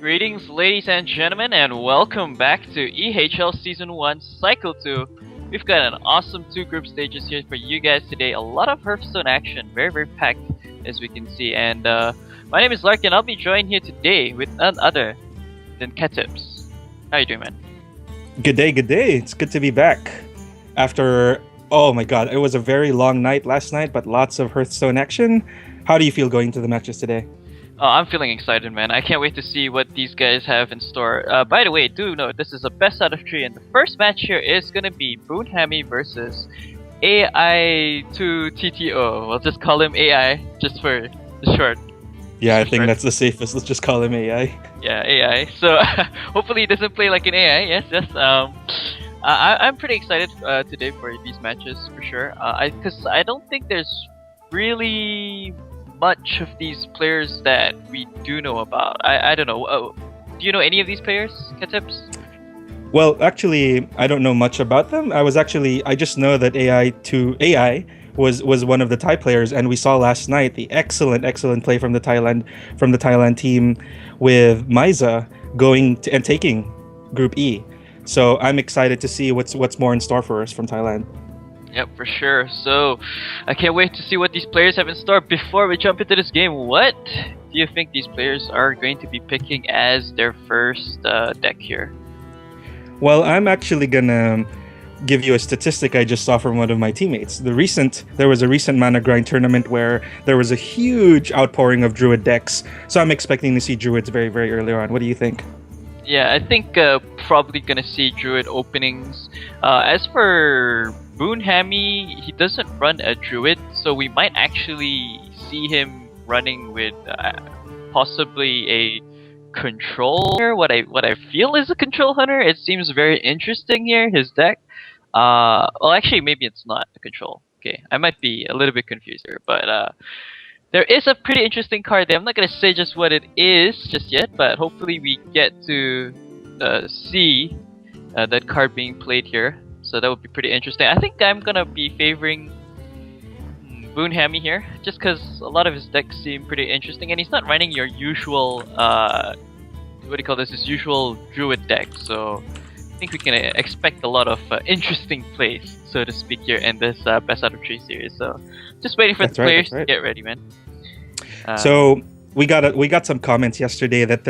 Greetings, ladies and gentlemen, and welcome back to EHL Season 1 Cycle 2. We've got an awesome two group stages here for you guys today. A lot of Hearthstone action, very packed as we can see. And my name is Lark, and I'll be joined here today with none other than Ketips. How you doing, man? Good day, good day. It's good to be back. After, oh my god, it was a very long night last night, but lots of Hearthstone action. How do you feel going to the matches today? Oh, I'm feeling excited, man. I can't wait to see what these guys have in store. By the way, do note this is a best out of 3, and the first match here is gonna be Boonhammy versus AI2TTO. We'll just call him AI, just for the short. Yeah, I think that's the safest. Let's just call him AI. Yeah, AI. So hopefully he doesn't play like an AI. Yes. I'm pretty excited today for these matches for sure. Because I don't think there's really much of these players that we do know about. I don't know. Do you know any of these players, Ketips? Well, actually, I don't know much about them. I just know that AI was one of the Thai players, and we saw last night the excellent play from the Thailand team with Maiza going and taking Group E. So I'm excited to see what's more in store for us from Thailand. Yep, for sure. So I can't wait to see what these players have in store. Before we jump into this game, what do you think these players are going to be picking as their first deck here? Well, I'm actually gonna give you a statistic I just saw from one of my teammates. There was a recent Mana Grind tournament where there was a huge outpouring of Druid decks, so I'm expecting to see Druids very early on. What do you think? Yeah, I think probably gonna see Druid openings. As for Boonhammy, he doesn't run a Druid, so we might actually see him running with possibly a Control Hunter. What I feel is a Control Hunter. It seems very interesting here, his deck. Well, actually, maybe it's not a Control. Okay, I might be a little bit confused here, but there is a pretty interesting card there. I'm not gonna say just what it is just yet, but hopefully we get to see that card being played here. So that would be pretty interesting. I think I'm gonna be favoring Boonhammy here, just because a lot of his decks seem pretty interesting, and he's not running your usual his usual Druid deck. So I think we can expect a lot of interesting plays, so to speak, here in this best out of 3 series. So just waiting for the players to get ready, man. So we got some comments yesterday that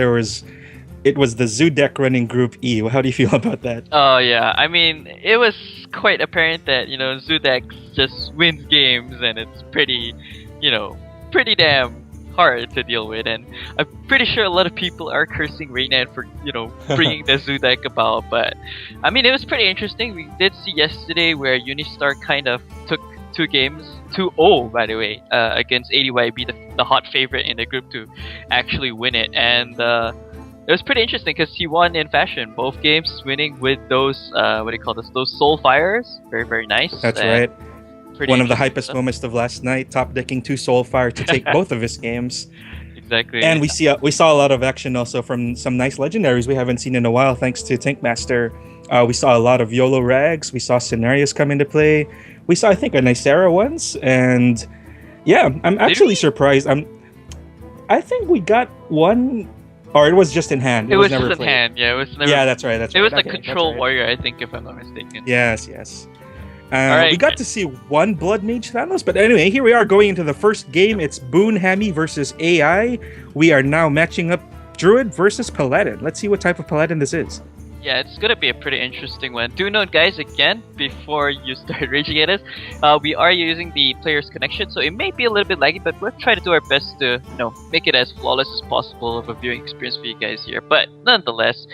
it was the Zoo deck running Group E. How do you feel about that? Oh yeah, I mean, it was quite apparent that Zudex just wins games, and it's pretty damn hard to deal with. And I'm pretty sure a lot of people are cursing Raynan for bringing the Zoo deck about. But I mean, it was pretty interesting. We did see yesterday where Unistar kind of took 2 games, 2-0 by the way, against ADYB, the hot favorite in the group, to actually win it. And it was pretty interesting because he won in fashion, both games winning with those those Soul Fires. Very nice. That's right. One of the hypest moments of last night, top decking 2 Soulfire to take both of his games. Exactly. And we saw a lot of action also from some nice legendaries we haven't seen in a while, thanks to Tankmaster. We saw a lot of YOLO Rags. We saw Scenarios come into play. We saw, I think, a Nicera once. And yeah, I'm actually surprised. I think we got one, or it was just in hand. It was never just in played. hand. Yeah, it was never. Yeah, that's right. It was a Control Warrior, I think, if I'm not mistaken. Yes. Alright, we got to see one Blood Mage Thanos, but anyway, here we are going into the first game. It's Boonhammy versus AI. We are now matching up Druid versus Paladin. Let's see what type of Paladin this is. Yeah, it's gonna be a pretty interesting one. Do note, guys, again, before you start raging at us, we are using the player's connection, so it may be a little bit laggy, but we'll try to do our best to, make it as flawless as possible of a viewing experience for you guys here. But nonetheless,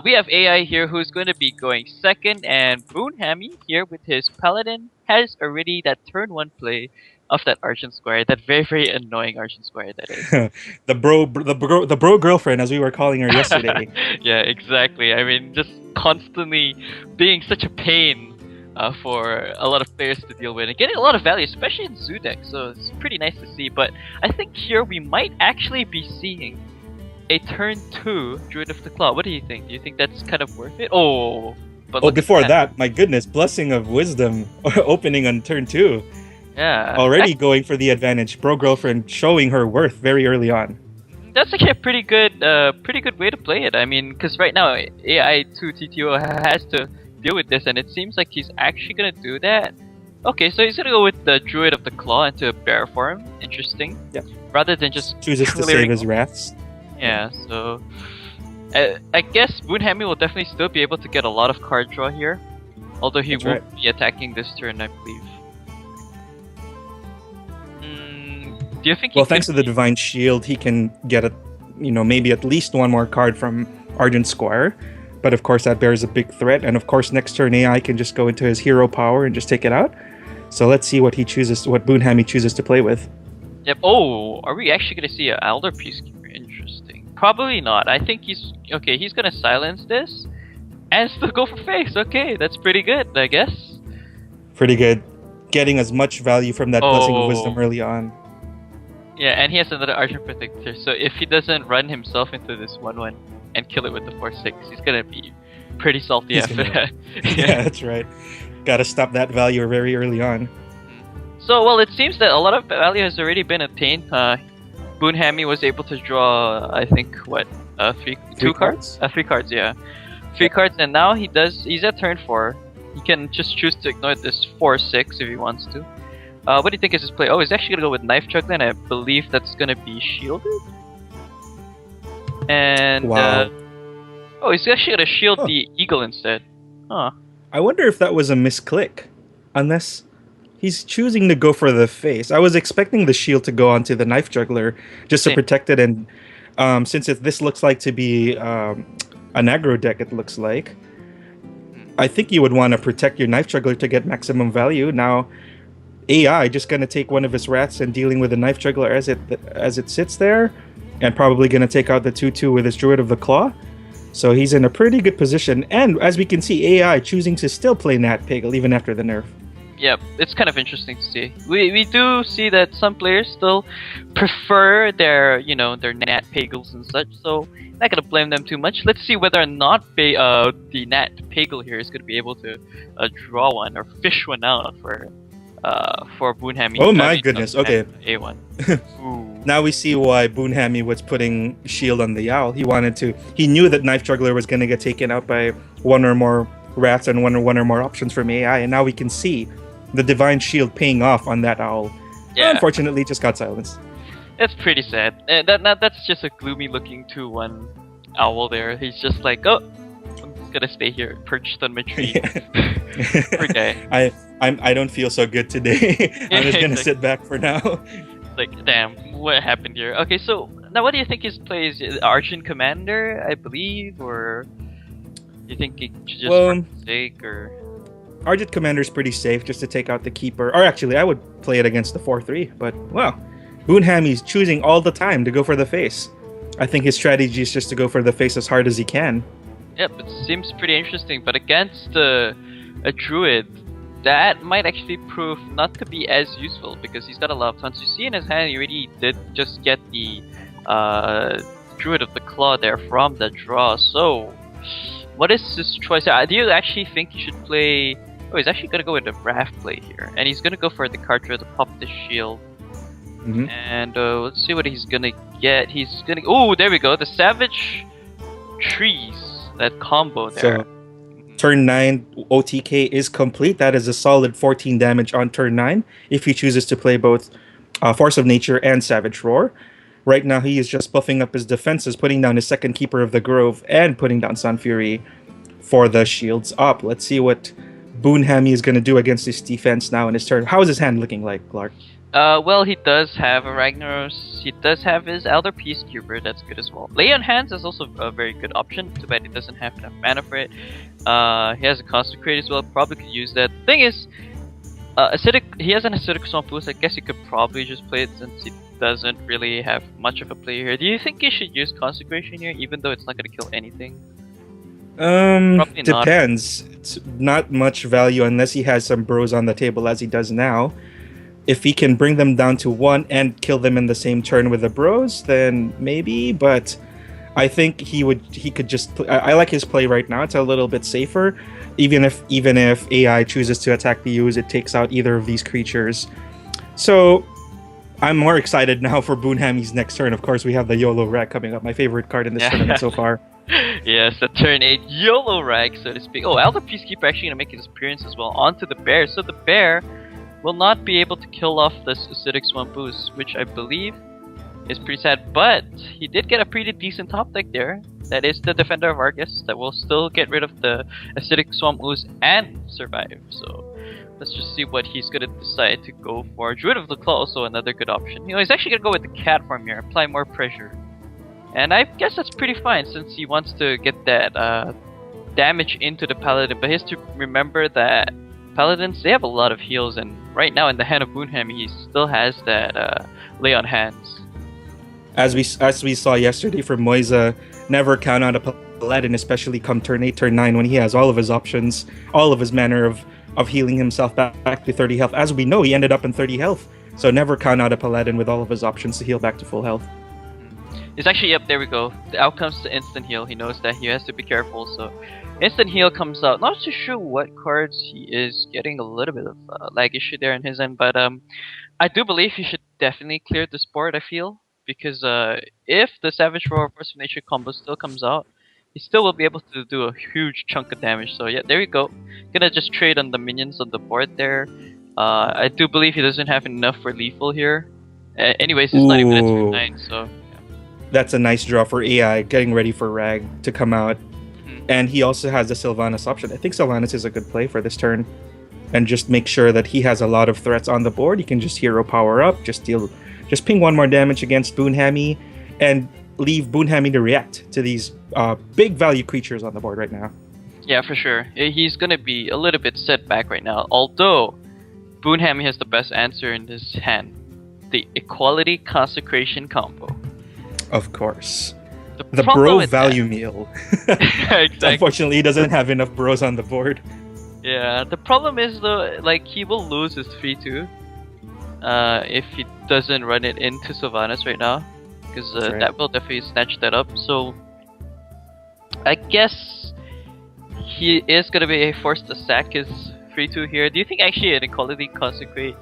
we have AI here who's going to be going second, and Boonhammy here with his Paladin has already that turn 1 play of that Argent Squire, that very annoying Argent Squire that is. the bro girlfriend, as we were calling her yesterday. Yeah, exactly. I mean, just constantly being such a pain for a lot of players to deal with, and getting a lot of value, especially in Zoo deck. So it's pretty nice to see. But I think here we might actually be seeing a turn 2 Druid of the Claw. What do you think? Do you think that's kind of worth it? But before that, my goodness, Blessing of Wisdom opening on turn 2. Yeah. Already going for the advantage. Bro girlfriend showing her worth very early on. that's actually a pretty good way to play it. I mean, because right now AI2 TTO has to deal with this, and it seems like he's actually gonna do that. Okay, so he's gonna go with the Druid of the Claw into a bear form. Interesting. Yeah. Rather than just Chooses to clearing save his wraths. Yeah, so I guess Boonhami will definitely still be able to get a lot of card draw here, although he That's won't right. be attacking this turn, I believe. Do you think? Well, thanks to the Divine Shield, he can get maybe at least one more card from Argent Squire. But of course, that bears a big threat. And of course, next turn AI can just go into his hero power and just take it out. So let's see what Boonhami chooses to play with. Yep. Oh, are we actually gonna see an Elder Peacekeeper? Interesting. Probably not. I think he's gonna silence this and still go for face. Okay, that's pretty good, I guess. Pretty good. Getting as much value from that Blessing of Wisdom early on. Yeah, and he has another Argent Protector, so if he doesn't run himself into this 1/1 and kill it with the 4/6, he's gonna be pretty salty after that. Yeah, that's right. Gotta stop that value very early on. So, well, it seems that a lot of value has already been attained. Boonhami was able to draw, I think, two cards? 3 cards, yeah. 3 cards, and now he's at turn 4. He can just choose to ignore this 4/6 if he wants to. What do you think is his play? Oh, he's actually gonna go with Knife Juggler, and I believe that's gonna be shielded. And wow. He's actually gonna shield the Eagle instead. Huh. I wonder if that was a misclick. Unless he's choosing to go for the face. I was expecting the shield to go onto the Knife Juggler just to protect it, and since this looks like to be an aggro deck, it looks like. I think you would want to protect your Knife Juggler to get maximum value. Now, AI just gonna take one of his rats and dealing with the Knife Juggler as it sits there, and probably gonna take out the 2/2 with his Druid of the Claw. So he's in a pretty good position, and as we can see, AI choosing to still play Nat Pagel even after the nerf. Yep, it's kind of interesting to see. We do see that some players still prefer their Nat Pagels and such, so not gonna blame them too much. Let's see whether or not the Nat Pagel here is gonna be able to draw one or fish one out for Boonhami. Oh my goodness! Okay, A1. Now we see why Boonhami was putting shield on the owl. He knew that Knife Juggler was gonna get taken out by one or more rats and one or more options from AI, and now we can see the Divine Shield paying off on that owl. Yeah. Unfortunately, just got silenced. It's pretty sad. That's just a gloomy looking 2/1 owl there. He's just like, oh, I'm just gonna stay here, perched on my tree. Poor guy. I don't feel so good today. I'm just gonna sit back for now. Like, damn, what happened here? Okay, so now what do you think his play is? Argent Commander, I believe, or you think he should just take or? Argent Commander is pretty safe just to take out the Keeper. Or actually, I would play it against the 4/3, but well, Boonhami's choosing all the time to go for the face. I think his strategy is just to go for the face as hard as he can. Yep, it seems pretty interesting, but against a Druid, that might actually prove not to be as useful because he's got a lot of taunts. You see in his hand, he already did just get the Druid of the Claw there from the draw. So, what is his choice? Do you actually think he should play? Oh, he's actually gonna go with the Wrath play here, and he's gonna go for the card draw to pop the shield. Mm-hmm. And let's see what he's gonna get. He's gonna. Oh, there we go. The Savage Trees. That combo there. So, turn 9 OTK is complete. That is a solid 14 damage on turn 9 if he chooses to play both Force of Nature and Savage Roar. Right now he is just buffing up his defenses, putting down his second Keeper of the Grove and putting down Sun Fury for the shields up. Let's see what Boonhami is going to do against his defense now in his turn. How is his hand looking like, Clark? Well, he does have a Ragnaros. He does have his Elder Peacekeeper. That's good as well. Lay on Hands is also a very good option. Too bad he doesn't have enough mana for it. He has a Consecrate as well. Probably could use that. Thing is, he has an Acidic Swamp Boost. I guess he could probably just play it since he doesn't really have much of a play here. Do you think he should use Consecration here, even though it's not going to kill anything? Probably depends. Not. It's not much value unless he has some bros on the table as he does now. If he can bring them down to 1 and kill them in the same turn with the bros, then maybe. But I think he could just. I like his play right now. It's a little bit safer. Even if AI chooses to attack the U's, it takes out either of these creatures. So I'm more excited now for Boonhammy's next turn. Of course, we have the YOLO Rag coming up. My favorite card in this tournament so far. Yes, the turn 8 YOLO Rag, so to speak. Oh, Elder Peacekeeper actually gonna make his appearance as well onto the bear. So the bear will not be able to kill off this Acidic Swamp Ooze, which I believe is pretty sad. But he did get a pretty decent top deck there. That is the Defender of Argus that will still get rid of the Acidic Swamp Ooze and survive. So let's just see what he's gonna decide to go for. Druid of the Claw, also another good option. You know, he's actually gonna go with the cat farm here, apply more pressure. And I guess that's pretty fine since he wants to get that damage into the Paladin. But he has to remember that Paladins, they have a lot of heals, and right now in the hand of Boonhammy, he still has that Lay on Hands. As we saw yesterday from Moisa, never count out a Paladin, especially come turn 8, turn 9, when he has all of his options, all of his manner of healing himself back to 30 health. As we know, he ended up in 30 health. So never count out a Paladin with all of his options to heal back to full health. It's actually, yep, there we go. The outcome's the instant heal. He knows that he has to be careful, so instant heal comes out. Not too sure what cards he is getting a little bit of lag issue there on his end, but I do believe he should definitely clear this board, I feel, because if the Savage Roar Force of Nature combo still comes out, he still will be able to do a huge chunk of damage. So yeah, there we go. Gonna just trade on the minions on the board there. I do believe he doesn't have enough for lethal here. Anyways, it's not even at turn 9, so... That's a nice draw for AI, getting ready for Rag to come out. And he also has the Sylvanas option. I think Sylvanas is a good play for this turn. And just make sure that he has a lot of threats on the board. He can just hero power up, just ping one more damage against Boonhammy, and leave Boonhammy to react to these big value creatures on the board right now. Yeah, for sure. He's gonna be a little bit set back right now. Although, Boonhammy has the best answer in this hand. The Equality Consecration combo. Of course. The bro value meal. Exactly. Unfortunately, he doesn't have enough bros on the board. Yeah, the problem is though, like, he will lose his 3-2 if he doesn't run it into Sylvanas right now. Because right. That will definitely snatch that up. So, I guess he is going to be forced to sack his 3-2 here. Do you think actually an Equality Consecrate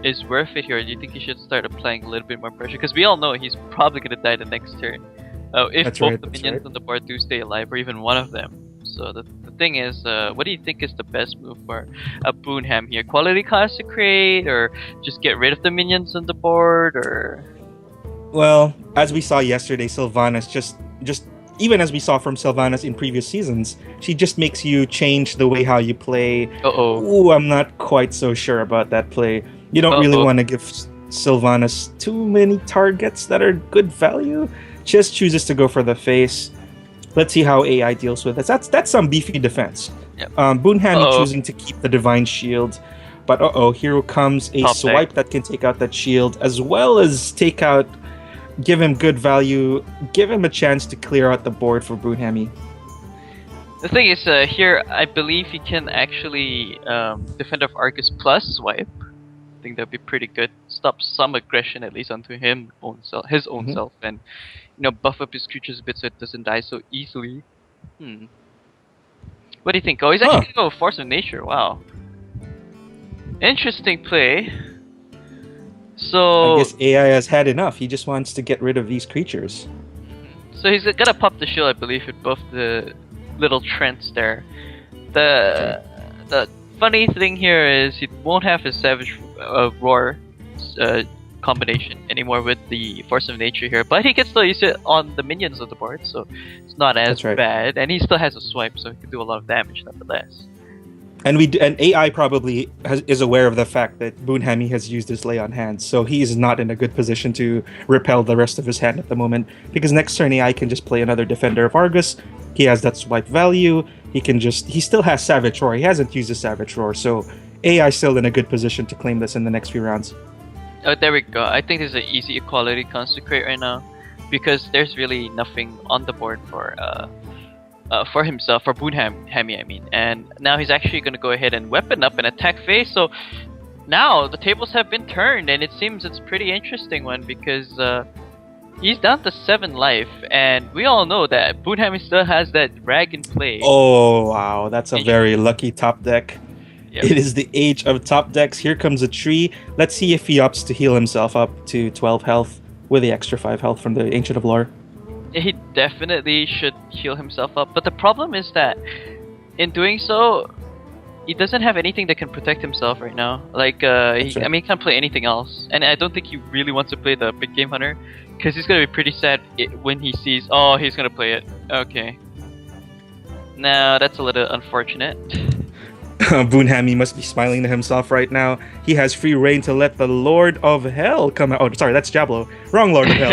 is worth it here, or do you think he should start applying a little bit more pressure? Because we all know he's probably going to die the next turn. If that's both right, the minions on the board do stay alive, or even one of them. So the thing is, what do you think is the best move for a Boonham here? Quality Consecrate, or just get rid of the minions on the board, or... Well, as we saw yesterday, Sylvanas just even as we saw from Sylvanas in previous seasons, she just makes you change the way how you play. Ooh, I'm not quite so sure about that play. You don't really want to give Sylvanas too many targets that are good value. Just chooses to go for the face. Let's see how AI deals with this. That's some beefy defense. Yep. Boonhammy choosing to keep the Divine Shield. But here comes a swipe that can take out that shield, as well as take out, give him good value, give him a chance to clear out the board for Boonhammy. The thing is, here, I believe he can actually Defender of Argus plus swipe. I think that'd be pretty good. Stop some aggression at least onto his own self, and buff up his creatures a bit so it doesn't die so easily. What do you think? Oh, he's actually gonna go Force of Nature. Wow, interesting play. So I guess AI has had enough. He just wants to get rid of these creatures. So he's gonna pop the shield, I believe, with both the little Trents there. The funny thing here is he won't have his Savage Roar combination anymore with the Force of Nature here, but he can still use it on the minions of the board, so it's not as bad. And he still has a swipe, so he can do a lot of damage nonetheless. And AI probably is aware of the fact that Boonhammy has used his Lay on Hands, so he is not in a good position to repel the rest of his hand at the moment, because next turn AI can just play another Defender of Argus. He has that swipe value. He still has Savage Roar. He hasn't used his Savage Roar, so AI still in a good position to claim this in the next few rounds. Oh, there we go. I think this is an easy Equality Consecrate right now, because there's really nothing on the board for himself, for Boonhammy, I mean. And now he's actually going to go ahead and weapon up and attack face. So now the tables have been turned, and it seems it's a pretty interesting one, because he's down to 7 life, and we all know that Boonhammy still has that Rag in play. Oh wow, that's a very lucky top deck. Yep. It is the age of top decks. Here comes a tree. Let's see if he opts to heal himself up to 12 health with the extra 5 health from the Ancient of Lore. He definitely should heal himself up, but the problem is that in doing so, he doesn't have anything that can protect himself right now. Like, Right. I mean, he can't play anything else, and I don't think he really wants to play the big game hunter, because he's gonna be pretty sad when he sees, oh, he's gonna play it. Okay. No, that's a little unfortunate. Boonhammy must be smiling to himself right now. He has free reign to let the Lord of Hell come out. Oh, sorry, that's Diablo. Wrong Lord of Hell.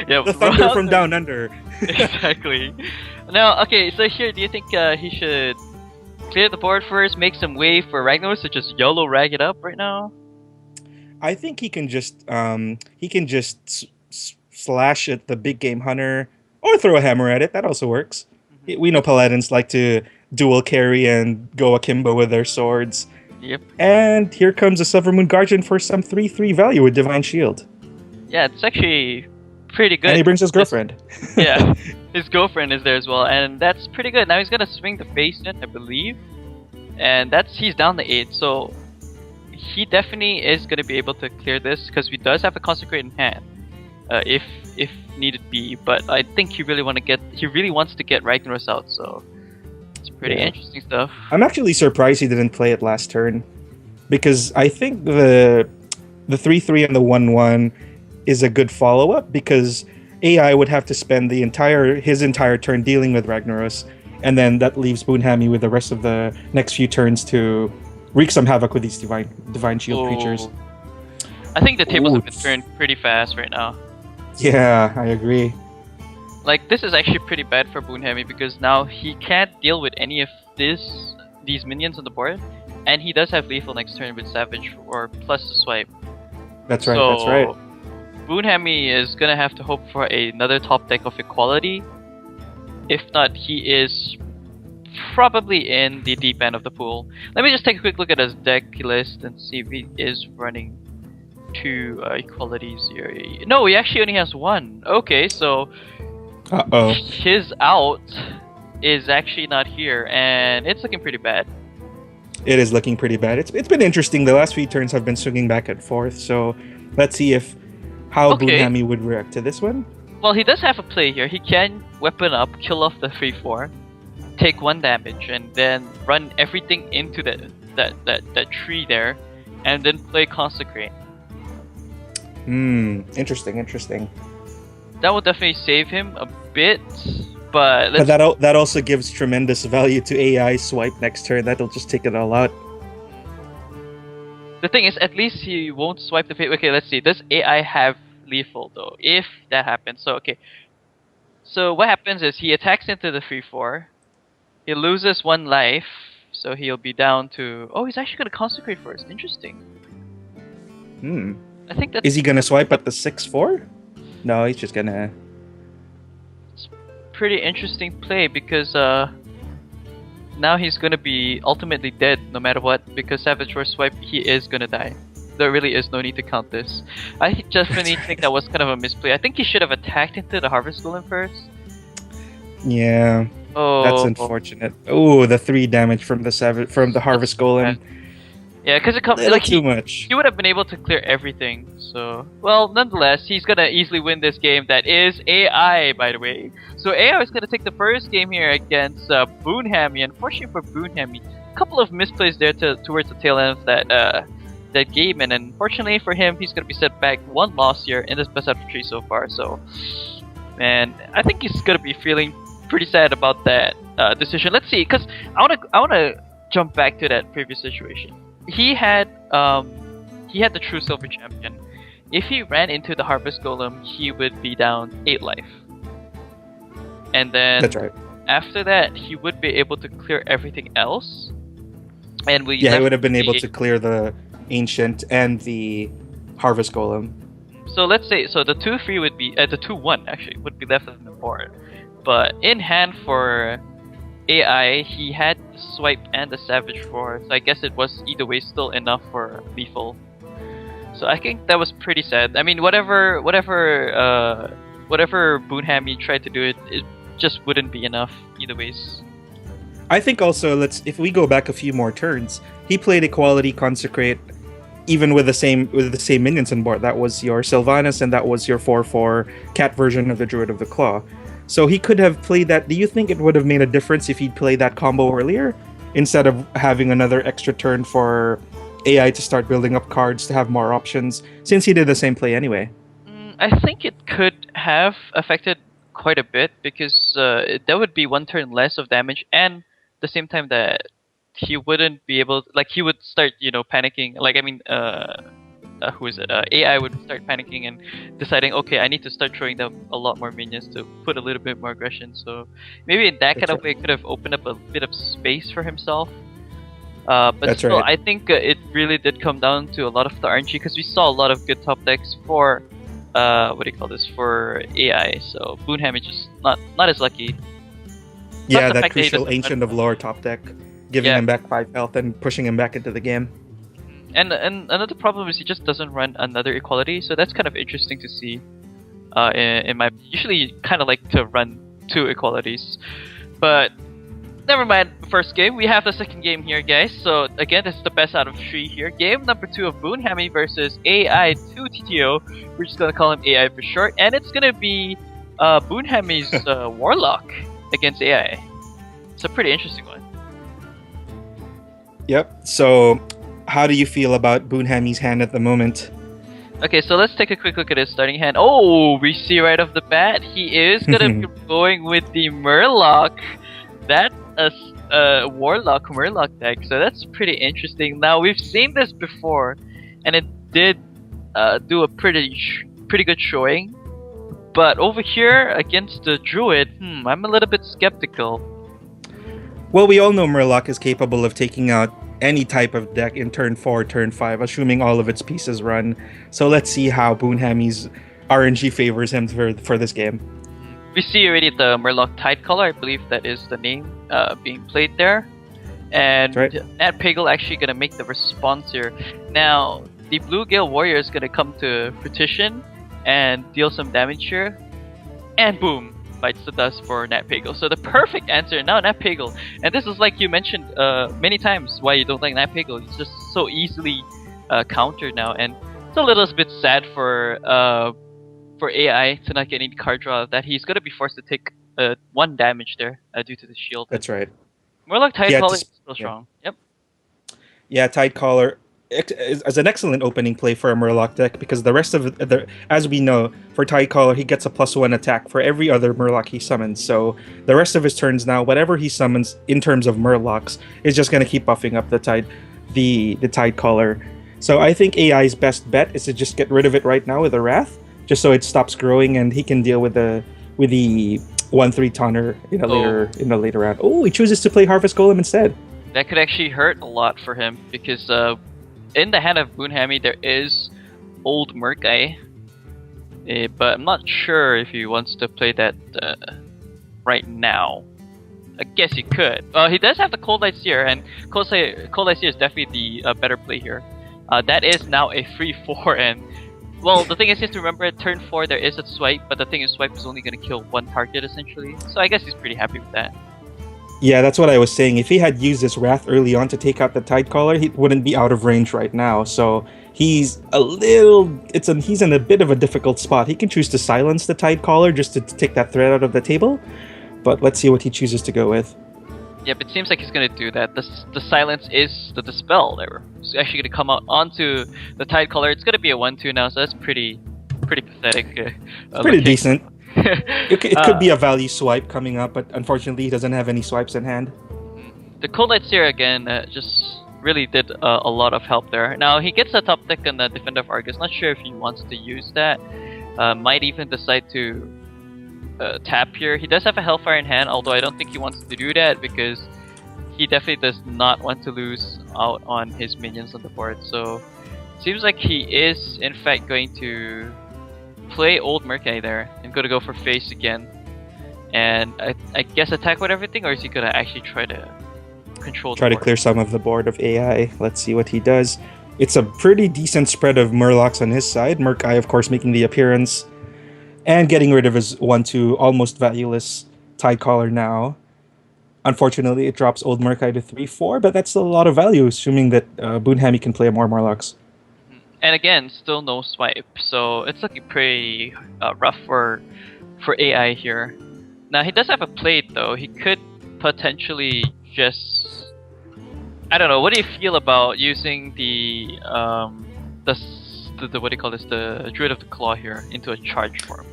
Yeah, The thunder from down under. Exactly. Now, okay, so here, do you think he should clear the board first, make some way for Ragnaros to just YOLO rag it up right now? I think he can just slash at the big game hunter or throw a hammer at it. That also works. We know paladins like to dual carry and go akimbo with their swords. Yep. And here comes a Silvermoon Guardian for some 3/3 value with Divine Shield. Yeah, it's actually pretty good. And he brings his girlfriend. Yeah, his girlfriend is there as well, and that's pretty good. Now he's gonna swing the face in, I believe, and he's down to 8, so he definitely is gonna be able to clear this because he does have a consecrate in hand, if needed be. But I think he really wants to get Ragnaros out, so it's pretty interesting stuff. I'm actually surprised he didn't play it last turn, because I think the 3/3 and the 1/1 is a good follow up, because AI would have to spend his entire turn dealing with Ragnaros, and then that leaves Boonhammy with the rest of the next few turns to wreak some havoc with these divine shield creatures. I think the tables have been turned pretty fast right now. Yeah, I agree. Like, this is actually pretty bad for Boonhammy because now he can't deal with any of these minions on the board, and he does have lethal next turn with Savage or plus the swipe. That's right. That's right. Boonhammy is gonna have to hope for another top deck of equality. If not, he is probably in the deep end of the pool. Let me just take a quick look at his deck list and see if he is running 2 equalities here. No, he actually only has 1. Okay, so his out is actually not here, and it's looking pretty bad. It is looking pretty bad. It's been interesting. The last few turns have been swinging back and forth, so let's see how Boonhammy would react to this one. Well, he does have a play here. He can weapon up, kill off the 3/4, take 1 damage, and then run everything into that tree there, and then play Consecrate. Interesting. That will definitely save him a bit, but that also gives tremendous value to AI swipe next turn. That'll just take it all out. The thing is, at least he won't swipe the face. Okay, let's see. Does AI have lethal though? If that happens, so okay. So what happens is he attacks into the 3/4. He loses 1 life, so he'll be down to. Oh, he's actually gonna consecrate first. Interesting. I think that's. Is he gonna swipe at the 6/4? No, he's just gonna. It's pretty interesting play because now he's gonna be ultimately dead no matter what, because Savage Roar swipe, he is gonna die. There really is no need to count this. I definitely think that was kind of a misplay. I think he should have attacked into the Harvest Golem first. Yeah. Oh, that's unfortunate. Oh, the 3 damage from the Harvest Golem. Yeah, because it comes like too much. He would have been able to clear everything. So, well, nonetheless, he's gonna easily win this game. That is AI, by the way. So AI is gonna take the first game here against Boonhammy. Unfortunately for Boonhammy, a couple of misplays there towards the tail end of that game, and unfortunately for him, he's gonna be set back 1 loss here in this best out of 3 so far. So, man, I think he's gonna be feeling pretty sad about that decision. Let's see, because I wanna jump back to that previous situation. He had the true silver champion. If he ran into the Harvest Golem, he would be down 8 life. And then that's right. After that, he would be able to clear everything else. And he would have been able to clear the Ancient and the Harvest Golem. So let's say the 2/3 would be the 2/1 actually would be left on the board. But in hand for AI, he had the swipe and the Savage Roar, so I guess it was either way still enough for lethal. So I think that was pretty sad. I mean, whatever Boonhammy tried to do, it just wouldn't be enough either ways. I think also if we go back a few more turns, he played Equality Consecrate even with the same minions on board. That was your Sylvanas and that was your 4/4 cat version of the Druid of the Claw. So he could have played that. Do you think it would have made a difference if he'd played that combo earlier instead of having another extra turn for AI to start building up cards to have more options since he did the same play anyway? I think it could have affected quite a bit because that would be one turn less of damage, and the same time that he wouldn't be able, like he would start, panicking. Like I mean, who is it? AI would start panicking and deciding, okay, I need to start throwing them a lot more minions to put a little bit more aggression. So maybe in that kind of way, it could have opened up a bit of space for himself. But That's still, right. I think it really did come down to a lot of the RNG because we saw a lot of good top decks for what do you call this, for AI. So Boonham is just not as lucky. Yeah, the that fact that he crucial doesn't Ancient run- of Lore top deck, giving Yeah. him back 5 health and pushing him back into the game. And another problem is he just doesn't run another equality, so that's kind of interesting to see. In my usually you kind of like to run 2 equalities, but never mind. First game, we have the second game here, guys. So again, this is the best out of 3 here. Game number 2 of Boonhammy versus AI2 TTO. We're just gonna call him AI for short, and it's gonna be Boonhammy's Warlock against AI. It's a pretty interesting one. Yep. So, how do you feel about Boonhammy's hand at the moment? Okay, so let's take a quick look at his starting hand. Oh, we see right off the bat, he is gonna be going with the Murloc. That's a Warlock Murloc deck, so that's pretty interesting. Now, we've seen this before, and it did do a pretty good showing. But over here, against the Druid, I'm a little bit skeptical. Well, we all know Murloc is capable of taking out any type of deck in turn 4, turn 5, assuming all of its pieces run. So let's see how Boonhammy's RNG favors him for this game. We see already the Murloc Tidecaller, I believe that is the name being played there. And That's right. Nat Pagel actually gonna make the response here. Now, the Blue Gale Warrior is gonna come to Fruition and deal some damage here. And boom! Bites the dust for Nat Pagel. So the perfect answer now, Nat Pagel. And this is like you mentioned many times why you don't like Nat Pagel. It's just so easily countered now, and it's a little bit sad for AI to not get any card draw of that. He's gonna be forced to take 1 damage there due to the shield. That's right. Murloc Tidecaller is still yeah. strong. Yep. Yeah, Tidecaller is an excellent opening play for a Murloc deck because the rest of as we know, for Tidecaller, he gets a +1 attack for every other Murloc he summons. So the rest of his turns now, whatever he summons in terms of Murlocs, is just going to keep buffing up the Tidecaller. So I think AI's best bet is to just get rid of it right now with a Wrath, just so it stops growing and he can deal with the 1/3 Taunter in a later round. Oh, he chooses to play Harvest Golem instead. That could actually hurt a lot for him because in the hand of Boonhammy there is Old Murkai, but I'm not sure if he wants to play that right now. I guess he could. He does have the Cold Light Seer, and Cold Light Seer is definitely the better play here. That is now a free 4, and well, the thing is, you have to remember at turn 4 there is a swipe, but the thing is, swipe is only going to kill 1 target essentially. So I guess he's pretty happy with that. Yeah, that's what I was saying. If he had used his Wrath early on to take out the Tidecaller, he wouldn't be out of range right now. So he's he's in a bit of a difficult spot. He can choose to silence the Tidecaller just to take that threat out of the table, but let's see what he chooses to go with. Yep, it seems like he's gonna do that. The silence is the dispel there. It's actually gonna come out onto the Tidecaller. It's gonna be a 1/2 now, so that's pretty pathetic. Pretty looking. decent. It could be a value swipe coming up, but unfortunately he doesn't have any swipes in hand. The Cold Light Seer again just really did a lot of help there. Now he gets a top deck on the Defender of Argus. Not sure if he wants to use that. Might even decide to tap here. He does have a Hellfire in hand, although I don't think he wants to do that because he definitely does not want to lose out on his minions on the board. So seems like he is in fact going to play Old Murkai there and gonna go for face again, and I guess attack with everything, or is he gonna actually try to control? Try to clear some of the board of AI. Let's see what he does. It's a pretty decent spread of Murlocs on his side. Murkai, of course, making the appearance and getting rid of his 1/2 almost valueless Tidecaller now. Unfortunately, it drops Old Murkai to 3/4, but that's still a lot of value, assuming that Boonhammy can play more Morlocks. And again, still no swipe, so it's looking pretty rough for AI here. Now he does have a plate though. He could potentially just, I don't know. What do you feel about using the what do you call this? The Druid of the Claw here into a charge form.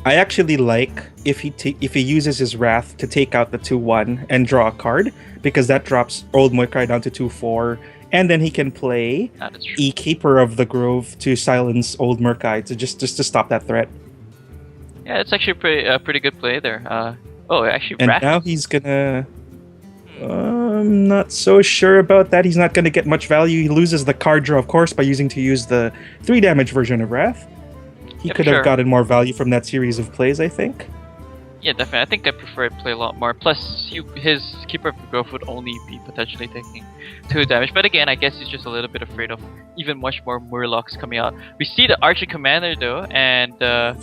I actually like if he uses his Wrath to take out the 2/1 and draw a card, because that drops Old Murkai down to 2/4, and then he can play Keeper of the Grove to silence Old Murkai to just to stop that threat. Yeah, it's actually pretty good play there. Actually, and Wrath. Now he's gonna. I'm not so sure about that. He's not gonna get much value. He loses the card draw, of course, by using the 3 damage version of Wrath. He could have gotten more value from that series of plays, I think. Yeah, definitely. I think I prefer to play a lot more. Plus, his Keeper of the Grove would only be potentially taking 2 damage. But again, I guess he's just a little bit afraid of even much more Murlocs coming out. We see the Archer Commander though, and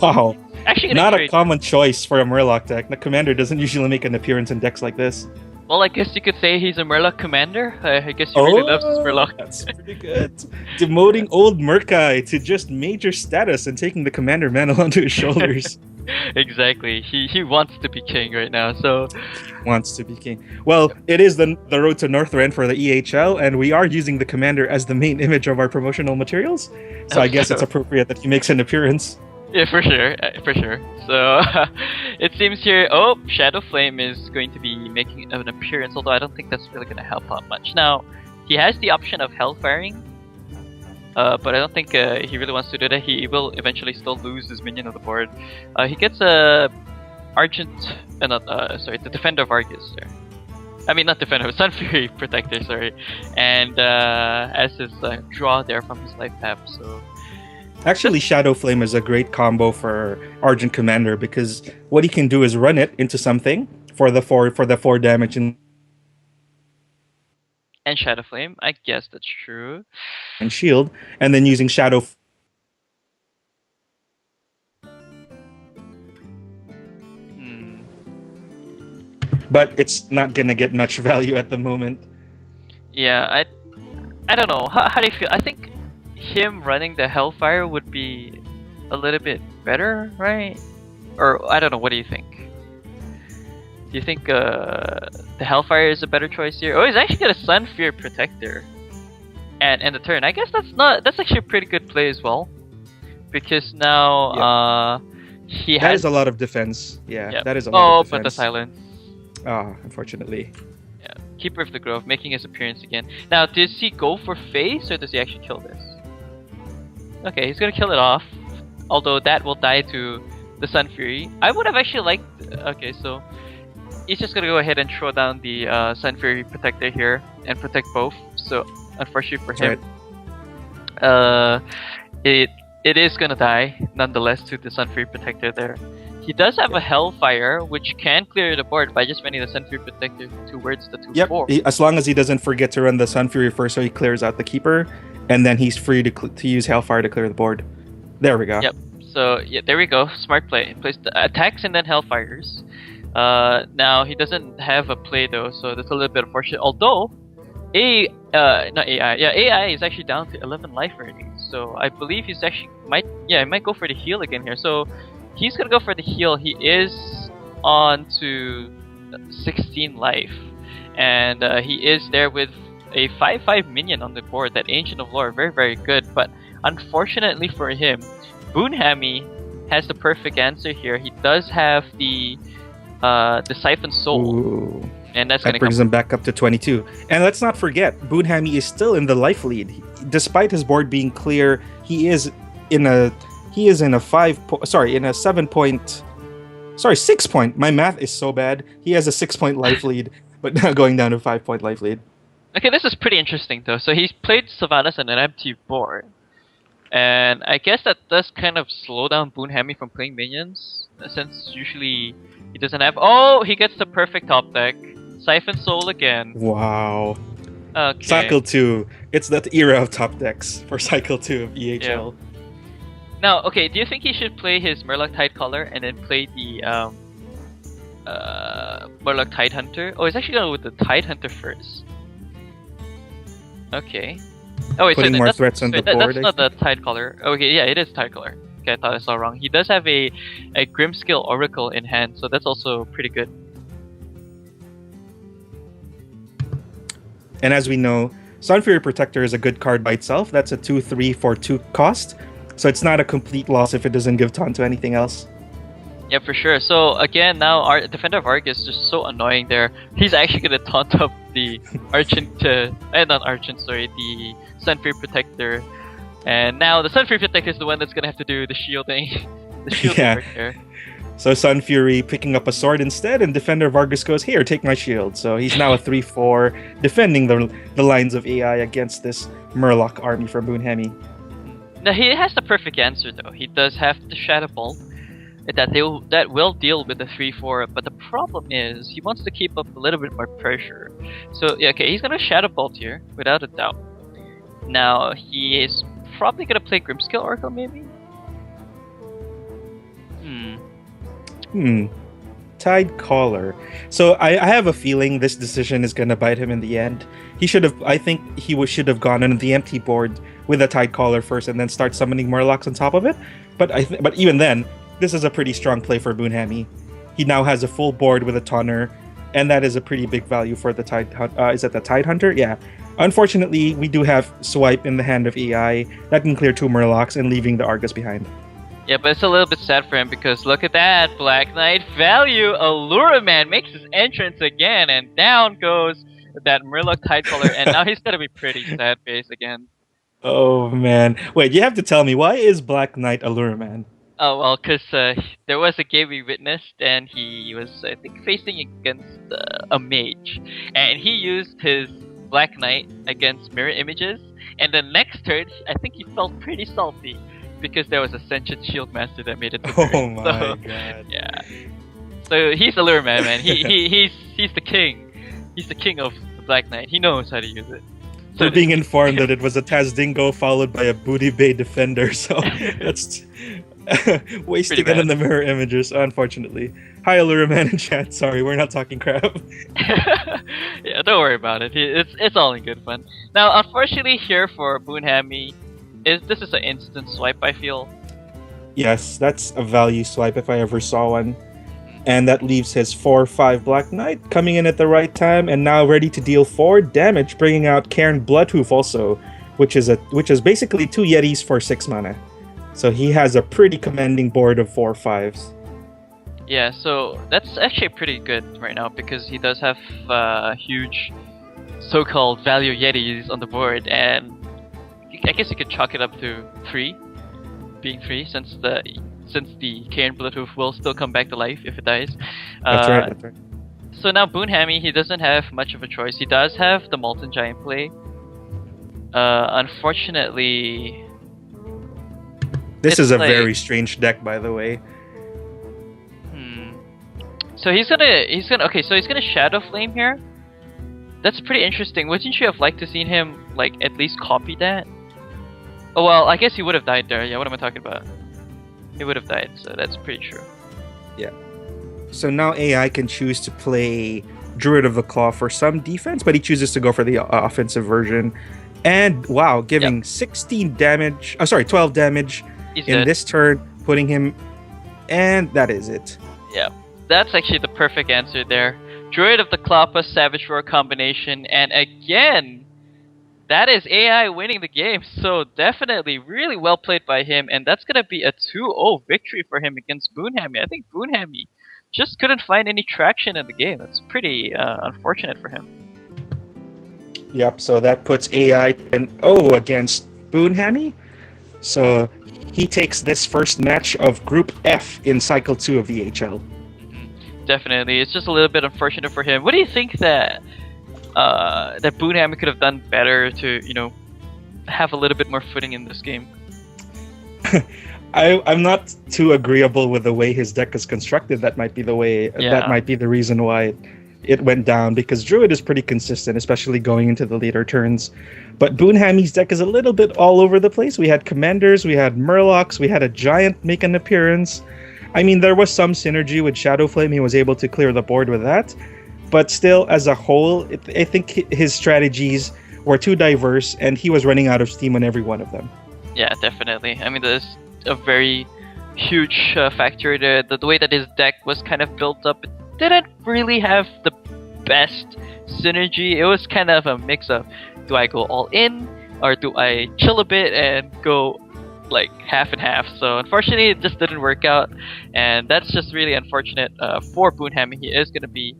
wow, actually not a common choice for a Murloc deck. The Commander doesn't usually make an appearance in decks like this. Well, I guess you could say he's a Murloc Commander. I guess he really loves his Murloc. That's pretty good. Demoting Old Murkai to just major status and taking the Commander mantle onto his shoulders. Exactly. He wants to be king right now, so... He wants to be king. Well, it is the road to Northrend for the EHL, and we are using the Commander as the main image of our promotional materials. So I guess it's appropriate that he makes an appearance. Yeah, for sure, for sure. So, it seems here, Shadow Flame is going to be making an appearance, although I don't think that's really going to help out much. Now, he has the option of Hellfiring, but I don't think he really wants to do that. He will eventually still lose his minion on the board. He gets a the Defender of Argus there. I mean, not Defender, Sun Fury Protector, sorry. And as his draw there from his life tap, so... Actually, Shadow Flame is a great combo for Argent Commander, because what he can do is run it into something for the 4 damage and Shadow Flame. I guess that's true. And shield, and then using Shadow. But it's not gonna get much value at the moment. Yeah, I don't know. How do you feel? I think him running the Hellfire would be a little bit better, right? Or I don't know. What do you think? Do you think the Hellfire is a better choice here? Oh, he's actually got a Sun Fury Protector, and the turn. I guess that's actually a pretty good play as well, because now he has. That is a lot of defense. Yeah, that is a lot of defense. But the silence. Unfortunately. Yeah, Keeper of the Grove making his appearance again. Now, does he go for face or does he actually kill this? Okay, he's gonna kill it off. Although that will die to the Sun Fury. I would have actually liked... Okay, so... He's just gonna go ahead and throw down the Sun Fury Protector here and protect both. So, unfortunately for him... Right. It is gonna die, nonetheless, to the Sun Fury Protector there. He does have a Hellfire, which can clear the board by just running the Sun Fury Protector towards the 2/4. Yep, as long as he doesn't forget to run the Sun Fury first, so he clears out the Keeper, and then he's free to use Hellfire to clear the board. There we go. Yep. So yeah, there we go. Smart play. Plays the attacks and then Hellfires. Now he doesn't have a play though, so that's a little bit unfortunate. Although not AI. Yeah, AI is actually down to 11 life already. So I believe he's actually might go for the heal again here. So he's gonna go for the heal. He is on to 16 life, and he is there with a 5/5 minion on the board. That Ancient of Lore, very very good. But unfortunately for him, Boonhammy has the perfect answer here. He does have the Siphon Soul. Ooh. And that brings him back up to 22. And let's not forget, Boonhammy is still in the life lead. Despite his board being clear, he is in a 6 point. My math is so bad. He has a 6 point life lead, but now going down to 5 point life lead. Okay, this is pretty interesting though. So he's played Sylvanas on an empty board. And I guess that does kind of slow down Boonhammy from playing minions, since usually he doesn't have... Oh, he gets the perfect top deck. Siphon Soul again. Wow. Okay. Cycle 2. It's that era of top decks for Cycle 2 of EHL. Yeah. Now, okay, do you think he should play his Murloc Tidecaller and then play the Murloc Tidehunter. Oh, he's actually going with the Tidehunter first. Okay. Oh wait, Putting so more threats on the board. that's not the Tidecaller. Okay, yeah, it is Tidecaller. Okay, I thought I saw wrong. He does have a Grimskill Oracle in hand, so that's also pretty good. And as we know, Sunfury Protector is a good card by itself. That's a 2/3 for 2 cost. So it's not a complete loss if it doesn't give taunt to anything else. Yeah, for sure. So again, now our Defender of Argus is just so annoying there. He's actually gonna taunt up the Archon to, not Archon, sorry, the Sunfury Protector. And now the Sunfury Protector is the one that's gonna have to do the shielding, the shielding Yeah. work there. So Sunfury picking up a sword instead, and Defender of Argus goes, here, take my shield. So he's now a 3/4, defending the lines of AI against this Murloc army from Boonhemi. Now he has the perfect answer though. He does have the Shadow Bolt that will deal with the 3/4, but the problem is he wants to keep up a little bit more pressure. So yeah, okay, he's gonna Shadow Bolt here without a doubt. Now he is probably gonna play Grimskill Oracle maybe. Tidecaller. So I have a feeling this decision is gonna bite him in the end. He should have. I think should have gone on the empty board with a Tidecaller first, and then start summoning Murlocs on top of it. But but even then, this is a pretty strong play for Boonhemi. He now has a full board with a Tonner, and that is a pretty big value for the is that the Tidehunter? Yeah. Unfortunately, we do have Swipe in the hand of AI that can clear 2 Murlocs and leaving the Argus behind. Yeah, but it's a little bit sad for him because look at that, Black Knight value. Alluraman makes his entrance again, and down goes that Murloc Tidecaller, and now he's gonna be pretty sad face again. Oh man! Wait, you have to tell me, why is Black Knight Alluraman? Oh well, because there was a game we witnessed, and he was, I think, facing against a mage, and he used his Black Knight against mirror images, and the next turn, I think he felt pretty salty because there was a Sentient Shield Master that made it. Oh my god! Yeah. So he's Alluraman, man. He's the king. He's the king of the Black Knight. He knows how to use it. So we're being informed that it was a Tazdingo followed by a Booty Bay Defender, so that's wasting it on the mirror images, unfortunately. Hi, Alluraman in chat. Sorry, we're not talking crap. Yeah, don't worry about it. It's all in good fun. Now, unfortunately, here for Boonhemi, this is an instant swipe, I feel. Yes, that's a value swipe if I ever saw one. And that leaves his 4/5 Black Knight coming in at the right time and now ready to deal 4 damage, bringing out Cairn Bloodhoof also, which is basically 2 Yetis for 6 mana. So he has a pretty commanding board of 4/5s. Yeah, so that's actually pretty good right now because he does have huge so-called value Yetis on the board, and I guess you could chalk it up to 3, being 3 since the Cairn Bloodhoof will still come back to life if it dies. That's right. So now Boonhemi, he doesn't have much of a choice. He does have the Molten Giant play. Unfortunately, this is a very strange deck, by the way. So he's gonna Shadow Flame here. That's pretty interesting. Wouldn't you have liked to seen him like at least copy that? Oh well, I guess he would have died there. Yeah, what am I talking about? He would have died, so that's pretty true. Yeah. So now AI can choose to play Druid of the Claw for some defense, but he chooses to go for the offensive version. And wow, giving 16 damage. 12 damage in this turn, putting him, and that is it. Yeah, that's actually the perfect answer there. Druid of the Claw plus Savage Roar combination, and again, that is AI winning the game. So definitely really well played by him, and that's gonna be a 2-0 victory for him against Boonhemi. I think Boonhemi just couldn't find any traction in the game. That's pretty unfortunate for him. Yep, so that puts AI 10-0 against Boonhemi. So he takes this first match of Group F in Cycle 2 of the HL. Definitely, it's just a little bit unfortunate for him. What do you think that Boonhemi could have done better to, have a little bit more footing in this game? I'm not too agreeable with the way his deck is constructed. That might be the way. Yeah. That might be the reason why it went down, because Druid is pretty consistent, especially going into the later turns. But Boonhemi's deck is a little bit all over the place. We had Commanders, we had Murlocs, we had a Giant make an appearance. I mean, there was some synergy with Shadowflame. He was able to clear the board with that. But still, as a whole, I think his strategies were too diverse, and he was running out of steam on every one of them. Yeah, definitely. I mean, there's a very huge factor there. The way that his deck was kind of built up, it didn't really have the best synergy. It was kind of a mix of, do I go all in, or do I chill a bit and go like half and half? So unfortunately, it just didn't work out, and that's just really unfortunate for Boonham. He is going to be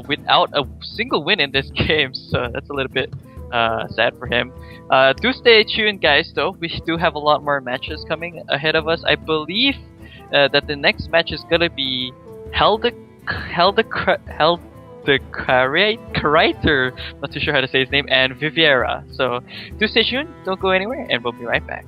without a single win in this game, so that's a little bit sad for him. Do stay tuned, guys, though. We do have a lot more matches coming ahead of us. I believe that the next match is gonna be Karaiter, not too sure how to say his name, and Viviera. So do stay tuned, don't go anywhere, and we'll be right back.